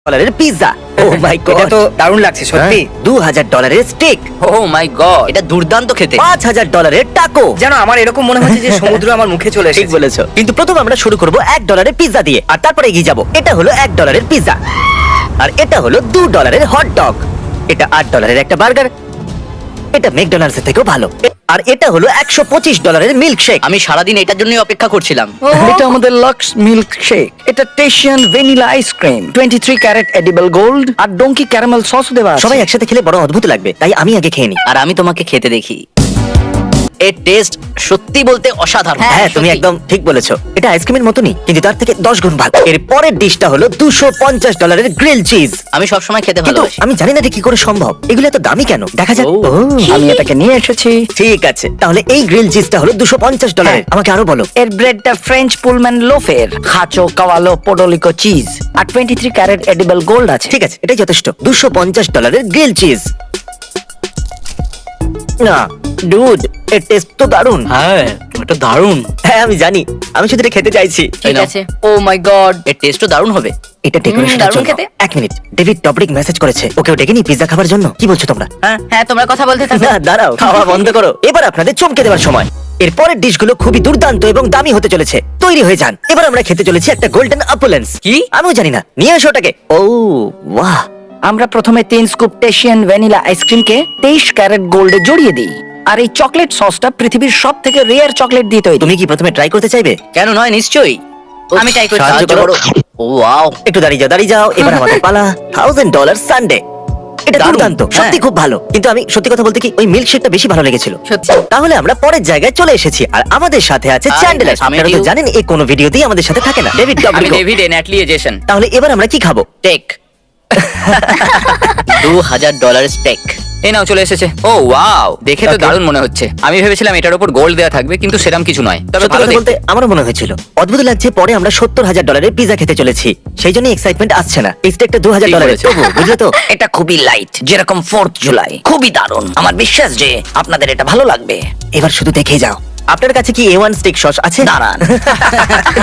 ডলারের পিৎজা। ও মাই গড, এটা তো দারুণ লাগছে সত্যি। $2000 স্টেক, ও মাই গড, এটা দুর্দান্ত খেতে। $5000 টাকো। জানো আমার এরকম মনে হচ্ছে যে সমুদ্র আমার মুখে চলে ঠিক এসেছে। বলেছো, কিন্তু প্রথম আমরা শুরু করব $1 পিৎজা দিয়ে, আর তারপরে এগিয়ে যাব। এটা হলো $1 পিৎজা, আর এটা হলো $2 হট ডগ, এটা $8 একটা বার্গার, এটা ম্যাকডোনাল্ডস এর থেকেও ভালো, আর এটা হলো $125 মিল্কশেক। আমি সারাদিন এটার জন্যই অপেক্ষা করছিলাম। এটা আমাদের লাক্স মিল্ক শেক। এটা Tahitian vanilla ice cream, 23 carat edible gold আর ডোঙ্কি ক্যারামেল সস দেওয়া আছে। সবাই একসাথে খেলে বড় অদ্ভুত লাগবে, তাই আমি আগে খেয়ে নিই। আর আমি তোমাকে খেতে দেখি। এর টেস্ট সত্যি বলতে অসাধারণ। হ্যাঁ, তুমি সত্যি। একদম ঠিক বলেছো, এটা আইসক্রিমের মতনই, কিন্তু তার থেকে 10 গুণ ভালো। এর পরের ডিশটা হলো $250 গ্রিল চিজ। আমি সবসময় খেতে কিন্তু ভালোবাসি। আমি জানি না এটা কি করে সম্ভব, এগুলো এত দামি কেন। দেখা যাক। ও, ও, আমি এটাকে নিয়ে এসেছি। ঠিক আছে, তাহলে এই গ্রিল চিজটা হলো $250। আমাকে আরো বলো। এর ব্রেডটা ফ্রেঞ্চ পুলম্যান লোফের, খাচো কাওয়ালো পোডোলিকো চিজ আর 23 ক্যারেট এডিবল গোল্ড আছে। ঠিক আছে, এটাই যথেষ্ট। $250 গ্রিল চিজ। না ডুড, এর টেস্ট তো দারুণ। হ্যাঁ, এটা দারুণ। হ্যাঁ আমি জানি, আমি শুধু এটা খেতে চাইছি। ঠিক আছে। ও মাই গড, এর টেস্টও দারুণ হবে। এটা ডেকোরেশনের দারুণ জন্য। খেতে। 1 মিনিট, ডেভিড টবরিক মেসেজ করেছে, ওকেও ডেকে নি পিৎজা খাবার জন্য। কি বলছো তোমরা? হ্যাঁ, তোমরা কথা বলতে থাকো। না দাঁড়াও, খাওয়া বন্ধ করো। এবার আপনাদের চমকে দেওয়ার সময়। এরপরের ডিশগুলো খুবই দুর্দান্ত এবং দামি হতে চলেছে, তৈরি হয়ে যান। এবার আমরা খেতে চলেছি একটা গোল্ডেন অপুলেন্স। কি? আমিও জানি না, নিয়ে এসো ওটাকে। ও বাহ, আমরা প্রথমে 3 স্কুপ টেশিয়ান ভ্যানিলা আইসক্রিমকে 23 ক্যারেট গোল্ডে জড়িয়ে দিই। আর এই চকলেট সসটা পৃথিবীর সব থেকে রেয়ার চকলেট দিয়ে তৈরি। তুমি কি প্রথমে ট্রাই করতে চাইবে? কেন নয়, নিশ্চয়ই। আমি ট্রাই করছি। সাহায্য সাহায্য করো। করো। ও ওয়াও, একটু দাঁড়িয়ে যাও। এবার আমাদের পালা। $1000 সানডে। এটা দারুণ, দুর্দান্ত, সত্যি হ্যাঁ। খুব ভালো। কিন্তু আমি সত্যি কথা বলতে কি, ওই মিল্কশেকটা বেশি ভালো লেগেছিল। সত্যি। তাহলে আমরা পরের জায়গায় চলে এসেছি, আর আমাদের সাথে আছে Hi, চ্যান্ডেলার। আমি আপনারা তো ডিউ। জানেন এই কোনো ভিডিওতেই আমাদের সাথে থাকে না। ডেভিড আমি টবরিক। ডেভিড এনাটলি এজেশন। তাহলে এবার আমরা কি খাবো? টেক। $2000 স্টেক। এই নাও, চলে এসেছে। ও ওয়াও, দেখে তো Okay. দারুণ মনে হচ্ছে। আমি ভেবেছিলাম এটার উপর গোল্ড দেওয়া থাকবে, কিন্তু সেরকম কিছু নয়। তবে সত্যি ভালো কথা দেখতে। বলতে আমারও মনে হয়েছিল অদ্ভুত লাগছে। পরে আমরা $70000 পিজা খেতে চলেছি, সেই জন্য এক্সাইটমেন্ট আসছে না। এই স্টেকটা $2000, বলেছো। বুঝলে তো? এটা খুবই লাইট, যেরকম 4th জুলাই। খুবই দারুণ। আমার বিশ্বাস যে আপনাদের এটা ভালো লাগবে। এবার শুধু দেখে যাও। আপনার কাছে কি A1 স্টেক সস আছে? দাঁড়ান।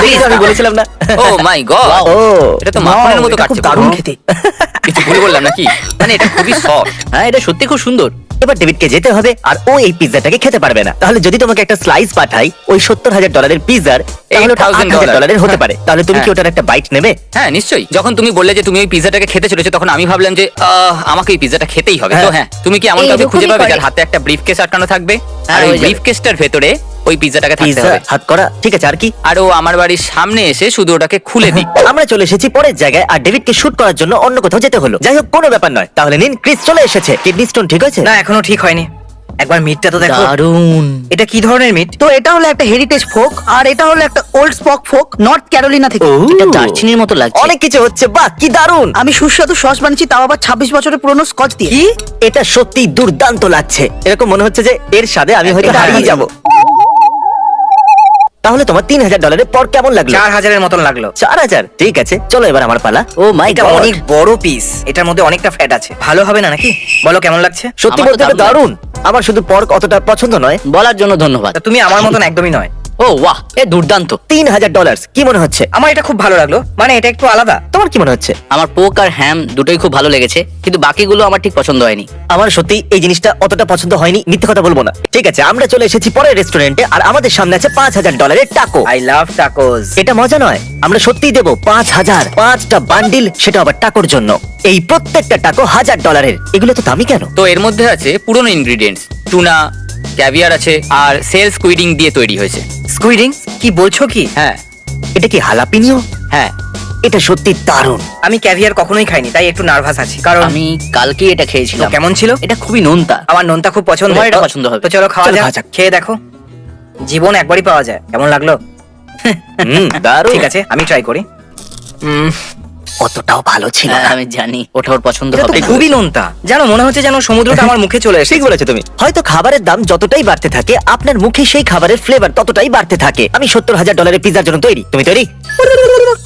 দেখি তো, আমি বলেছিলাম না। ও মাই গড, ও এটা তো মাখনের মতো এটা খুব কাটছে। দারুণ পুরো। খেতে। কিছু ভুল বললাম নাকি? মানে এটা খুবই সফট। হ্যাঁ, এটা সত্যি খুব সুন্দর। এবার ডেভিডকে যেতে হবে, আর ও এই পিৎজাটাকে খেতে পারবে না। তাহলে যদি তোমাকে একটা স্লাইস পাঠাই ওই $70000 পিৎজার, তাহলে ওটা $8000 হতে পারে। তাহলে তুমি কি হ্যাঁ। ওটার একটা বাইট নেবে? হ্যাঁ, নিশ্চয়ই। যখন তুমি বললে যে তুমি ওই পিজাটাকে খেতে চলেছো, তখন আমি ভাবলাম যে আমাকে এই পিজাটা খেতেই হবে। তো হ্যাঁ, তুমি কি এমন কাউকে খুঁজে পাবে যার হাতে একটা ব্রিফকেস আটকানো থাকবে, আর হ্যাঁ, ওই হয়ে যাবে। ব্রিফকেসটার ভেতরে ওই পিজাটাকে থাকতে পিৎজা হবে। হাত করা, ঠিক আছে। আর কি? আর ও আমার বাড়ির সামনে এসে শুধু ওটাকে খুলে দিক। আমরা চলে এসেছি পরের জায়গায়, আর ডেভিডকে শুট করার জন্য অন্য কোথাও যেতে হলো। যাই হোক, কোনো ব্যাপার নয়। তাহলে নিন, ক্রিস চলে এসেছে। কিডনি স্টোন ঠিক আছে? না এখনো ঠিক হয়নি। একবার মিটটা তো দেখো। দারুণ। এটা কি ধরনের মিট? তো এটা হলো একটা হেরিটেজ ফোক, আর এটা হলো একটা old spock folk, North Carolina থেকে। ও, এটা দারচিনির মতো লাগছে। অনেক কিছু হচ্ছে। বাহ, কি দারুণ। আমি সুস্বাদু সস বানিয়েছি, তাও আবার 26 বছরের পুরনো স্কচ দিয়ে। কি? এটা সত্যি দুর্দান্ত লাগছে। এরকম মনে হচ্ছে যে এর স্বাদে আমি হয়তো এটা হারিয়ে যাব। তাহলে তোমার $3000 পর কেমন লাগলো? 4000-এর মতন লাগলো। 4000। ঠিক আছে, চলো এবার আমার পালা। ও মাই এটা গড, অনেক বড় পিস, এটার মধ্যে অনেকটা ফ্যাট আছে। ভালো হবে না নাকি? বলো কেমন লাগছে? সত্যি আমার তো বলতে এটা দারুণ দারুণ। আমার শুধু পর্ক অতটা পছন্দ নয়। বলার জন্য ধন্যবাদ। তা তুমি আমার মতন একদমই নয়। ও বাহ, এ দুর্দান্ত। $3000 কি মনে হচ্ছে? আমার এটা খুব ভালো লাগলো, মানে এটা একটু আলাদা। তোমার কি মনে হচ্ছে? আমার পোক আর হ্যাম দুটোই খুব ভালো লেগেছে, কিন্তু বাকিগুলো আমার ঠিক পছন্দ হয়নি। আমার সত্যি এই জিনিসটা অতটা পছন্দ হয়নি, মিথ্যে কথা বলবো না। ঠিক আছে, আমরা চলে এসেছি পরের রেস্টুরেন্টে, আর আমাদের সামনে আছে $5000 টাকো। I love tacos. এটা মজা নয়, আমরা সত্যিই দেবো 5000। 5টা বান্ডিল, সেটা আবার টাকোর জন্য। এই প্রত্যেকটা টাকো $1000। এগুলো তো দামি কেন? তো এর মধ্যে আছে পুরনো ইনগ্রিডিয়েন্টস, টুনা, ক্যাভিয়ার আছে, আর সেল স্কুইডিং দিয়ে তৈরি হয়েছে। স্কুইডিং? কি বলছো কি? হ্যাঁ এটা কি হালাপিনিও? হ্যাঁ, এটা সত্যি দারুণ। আমি ক্যাভিয়ার কখনোই খাইনি, তাই একটু নার্ভাস আছি। কারণ আমি কালকে এটা তো খেয়েছিলাম। কেমন ছিল? এটা খুবই নোনতা। আমার নোনতা খুব পছন্দ। তোমার এটা পছন্দ হবে। তো চলো খাওয়া চলো খাওয়া যাক। যাক। খেয়ে দেখো, জীবন একবারই পাওয়া যায়। কেমন লাগলো? দারুণ। ঠিক আছে, আমি ট্রাই করি। অতটাও ভালো ছিল হ্যাঁ, না। আমি জানি ওটা ওর পছন্দ এটা তো হবে। খুবই নোনতা। জানো, মনে হচ্ছে যেন সমুদ্রটা আমার মুখে চলে এসেছে। ঠিক বলেছো তুমি। হয়তো খাবারের দাম যতটাই বাড়তে থাকে, আপনার মুখে সেই খাবারের ফ্লেভার ততটাই বাড়তে থাকে। আমি $70000 পিৎজার জন্য তৈরি। তুমি তৈরি?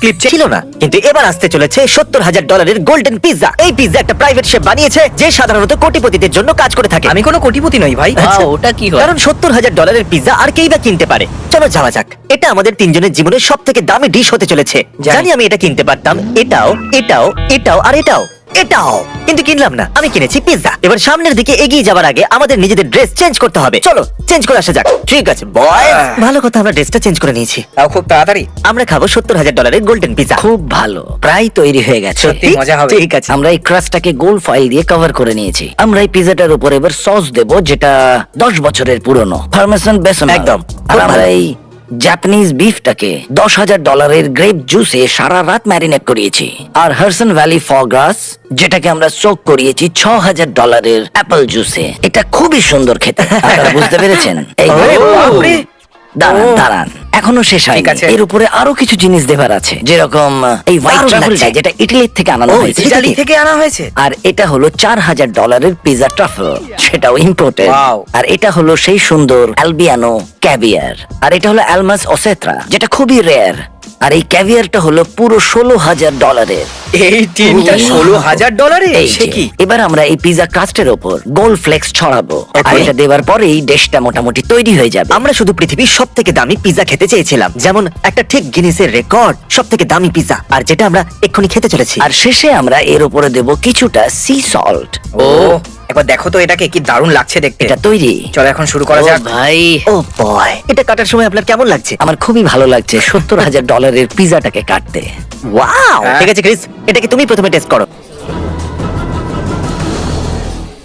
ক্লিপ ছিল না, কিন্তু এবার আসতে চলেছে $70000 গোল্ডেন পিৎজা। এই পিৎজা একটা প্রাইভেট শেফ বানিয়েছে, যে সাধারণত কোটিপতিদের জন্য কাজ করে থাকে। আমি কোনো কোটিপতি নই ভাই। আচ্ছা, ওটা কি হয়? কারণ $70000 পিৎজা আর কেই বা কিনতে পারে। চলো যাওয়া যাক। এটা আমাদের তিনজনের জীবনের সব থেকে দামি ডিশ হতে চলেছে। জানি। জানি আমি এটা কিনতে পারতাম। এটা এটাও এটাও এটাও আর এটাও এটাও কিন্তু কিনলাম না, আমি কিনেছি পিৎজা। এবার সামনের দিকে এগিয়ে যাওয়ার আগে আমাদের নিজেদের ড্রেস চেঞ্জ করতে হবে। চলো চেঞ্জ করে আসা যাক। ঠিক আছে বয়, ভালো কথা আমরা ড্রেসটা চেঞ্জ করে নিয়েছি। তাও খুব তাড়াতাড়ি। আমরা খাবো $70,000 গোল্ডেন পিৎজা। খুব ভালো, প্রায় তৈরি হয়ে গেছে। সত্যি মজা হবে। ঠিক আছে। আমরা এই ক্রাস্টটাকে গোল্ড ফয়েল দিয়ে কভার করে নিয়েছি। আমরা এই পিজাটার উপর এবার সস দেব, যেটা 10 বছরের পুরনো পারমেসান বেসমেল। একদম। আর আমরা এই জাপানিজ বিফটাকে $10,000 গ্রেপ জুসে সারা রাত ম্যারিনেট করিয়েছি। আর হারসন ভ্যালি ফগ্রাস, যেটাকে আমরা সোক করিয়েছি $6,000 অ্যাপল জুসে। এটা খুবই সুন্দর খেতে। আপনারা বুঝতে পেরেছেন? এই আরে বাপরে। দাঁড়ান ও। দাঁড়ান, এখনো শেষ ঠিক হয়নি। আছে। এর উপরে আরো কিছু জিনিস দেবার আছে, যেরকম এই হোয়াইট দারুণ ট্রাফেলটা, লাগছে। যেটা ইটালির থেকে আনানো ও, হয়েছে। ইটালি থেকে আনা হয়েছে। আর এটা হলো $4,000 পিজা ট্রাফেল, সেটাও ইম্পোর্টেড। Wow. আর এটা হলো সেই সুন্দর অ্যালবিয়ানো ক্যাভিয়ার। আর এটা হলো অ্যালমাস ওসেত্রা, যেটা খুবই রেয়ার। আর এই ক্যাভিয়ারটা হলো পুরো $16,000। এই টিনটা $16,000 এই সে যে, কি? এবার আমরা এই পিজা ক্রাস্টের ওপর গোল্ড ফ্লেক্স ছড়াবো। আর Okay. এটা দেবার পরেই ডিশটা মোটামুটি তৈরি হয়ে যাবে। আমরা শুধু পৃথিবীর সব থেকে দামি পিৎজা খেতে চেয়েছিলাম, যেমন একটা ঠিক গিনেসের রেকর্ড সব থেকে দামি পিৎজা, আর যেটা আমরা এক্ষুনি খেতে চলেছি। আর শেষে আমরা এর উপরে দেব কিছুটা সি সল্ট। ও একবার দেখো তো এটাকে, কি দারুণ লাগছে দেখতে। এটা তৈরি। চলো এখন শুরু করা যাক। ভাই, ও বয়, এটা কাটার সময় আপনার কেমন লাগছে? আমার খুবই ভালো লাগছে $70,000 পিজাটাকে কাটতে। ওয়াও, হ্যাঁ। ঠিক আছে ক্রিস, এটাকে তুমি প্রথমে টেস্ট করো।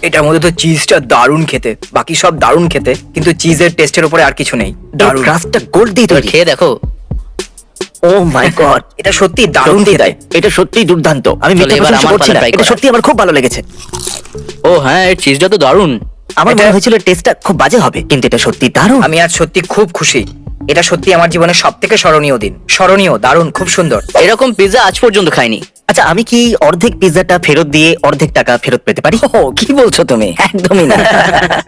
এটার মধ্যে তো চিজটা দারুণ খেতে, বাকি সব দারুণ খেতে, কিন্তু চিজের টেস্টের উপরে আর কিছু নেই। দারুণ। ক্রাস্টটা গোল্ড দিয়ে তৈরি। খেয়ে দেখো। ও মাই গড, এটা সত্যি দারুণ খেতে। এটা সত্যি দুর্দান্ত। আমি চলো, মিথ্যে এবার প্রশংসা আমার করছি না, পালা try এটা করা। সত্যি আমার খুব ভালো লেগেছে। ও হ্যাঁ, এর চিজটা তো দারুণ। আমার এটা- মনে হয়েছিল টেস্টটা খুব বাজে হবে, কিন্তু এটা সত্যি দারুণ। আমি আজ সত্যি খুব খুশি। এটা সত্যি আমার জীবনের সব থেকে স্মরণীয় দিন। স্মরণীয়, দারুণ, খুব সুন্দর। এরকম পিৎজা আজ পর্যন্ত খাইনি। আচ্ছা, আমি কি অর্ধেক পিৎজাটা ফেরত দিয়ে অর্ধেক টাকা ফেরত পেতে পারি? ও, কি বলছো তুমি? একদমই না।